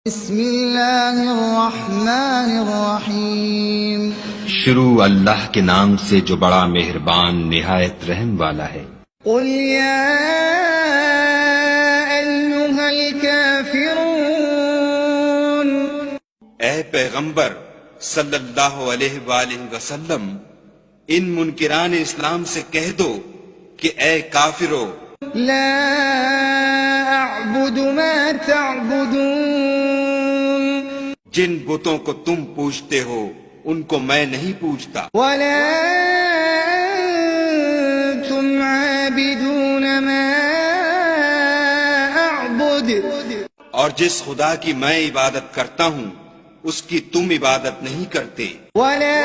بسم اللہ الرحمن الرحیم شروع اللہ کے نام سے جو بڑا مہربان نہایت رحم والا ہے۔ قل یا ایھا الکافرون، اے پیغمبر صلی اللہ علیہ وآلہ وسلم، ان منکران اسلام سے کہہ دو کہ اے کافرو، لا اعبد ما تعبدون، جن بتوں کو تم پوجتے ہو ان کو میں نہیں پوجتا، ولا انتم عابدون ما اعبد، اور جس خدا کی میں عبادت کرتا ہوں اس کی تم عبادت نہیں کرتے، ولا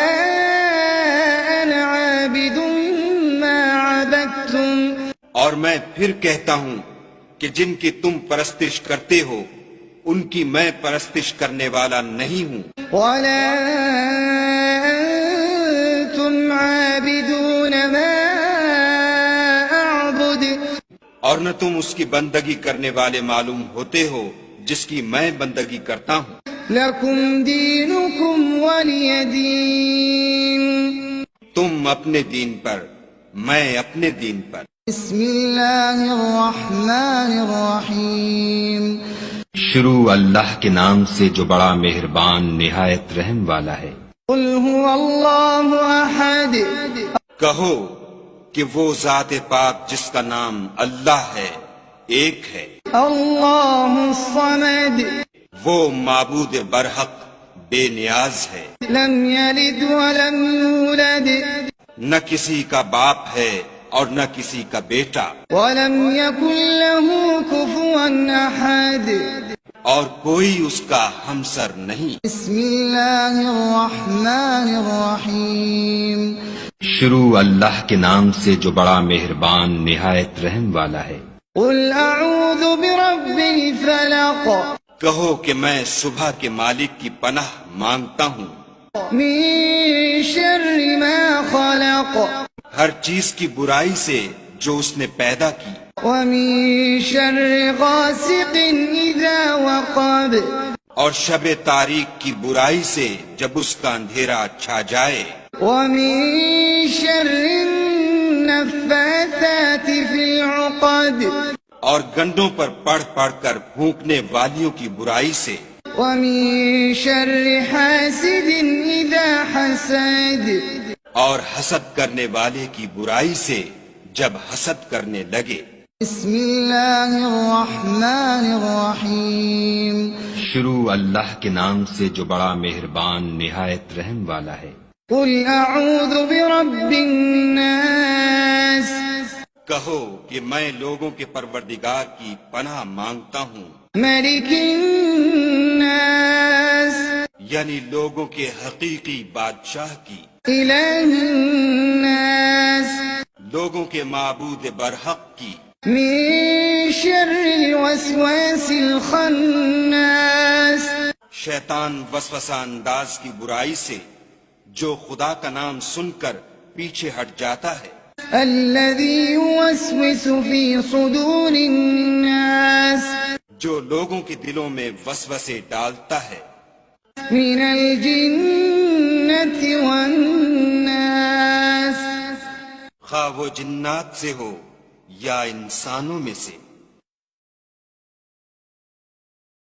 انا عابد ما عبدتم، اور میں پھر کہتا ہوں کہ جن کی تم پرستش کرتے ہو ان کی میں پرستش کرنے والا نہیں ہوں، ولا انتم عابدون ما اعبد، اور نہ تم اس کی بندگی کرنے والے معلوم ہوتے ہو جس کی میں بندگی کرتا ہوں۔ لکم دینکم ولی دین، تم اپنے دین پر، میں اپنے دین پر۔ بسم اللہ الرحمن الرحیم شروع اللہ کے نام سے جو بڑا مہربان نہایت رحم والا ہے۔ قل هو اللہ احد، کہو کہ وہ ذات پاک جس کا نام اللہ ہے ایک ہے، اللہ الصمد، وہ معبود برحق بے نیاز ہے، لم یلد ولم یولد، نہ کسی کا باپ ہے اور نہ کسی کا بیٹا، ولم یکن له کفوا احد، اور کوئی اس کا ہمسر نہیں۔ بسم اللہ الرحمن الرحیم شروع اللہ کے نام سے جو بڑا مہربان نہایت رحم والا ہے۔ قل اعوذ برب الفلق، کہو کہ میں صبح کے مالک کی پناہ مانگتا ہوں من شر ما خلق، ہر چیز کی برائی سے جو اس نے پیدا کی، ومن شر غاسق اذا وقب، اور شب تاریک کی برائی سے جب اس کا اندھیرا چھا جائے، ومن شر النفاثات في العقد، اور گنڈوں پر پڑھ پڑھ کر پھونکنے والیوں کی برائی سے، ومن شر حاسد اذا حسد، اور حسد کرنے والے کی برائی سے جب حسد کرنے لگے۔ بسم اللہ الرحمن الرحیم شروع اللہ کے نام سے جو بڑا مہربان نہایت رحم والا ہے۔ قل اعوذ برب الناس، کہو کہ میں لوگوں کے پروردگار کی پناہ مانگتا ہوں، ملک الناس، یعنی لوگوں کے حقیقی بادشاہ کی، الہ الناس، لوگوں کے معبود برحق کی، من شر الوسواس الخناس، شیطان وسوسہ انداز کی برائی سے جو خدا کا نام سن کر پیچھے ہٹ جاتا ہے، الذي يوسوس في صدور الناس، جو لوگوں کے دلوں میں وسوسے ڈالتا ہے، من الجنة والناس، خواہ وہ جنات سے ہو یا انسانوں میں سے۔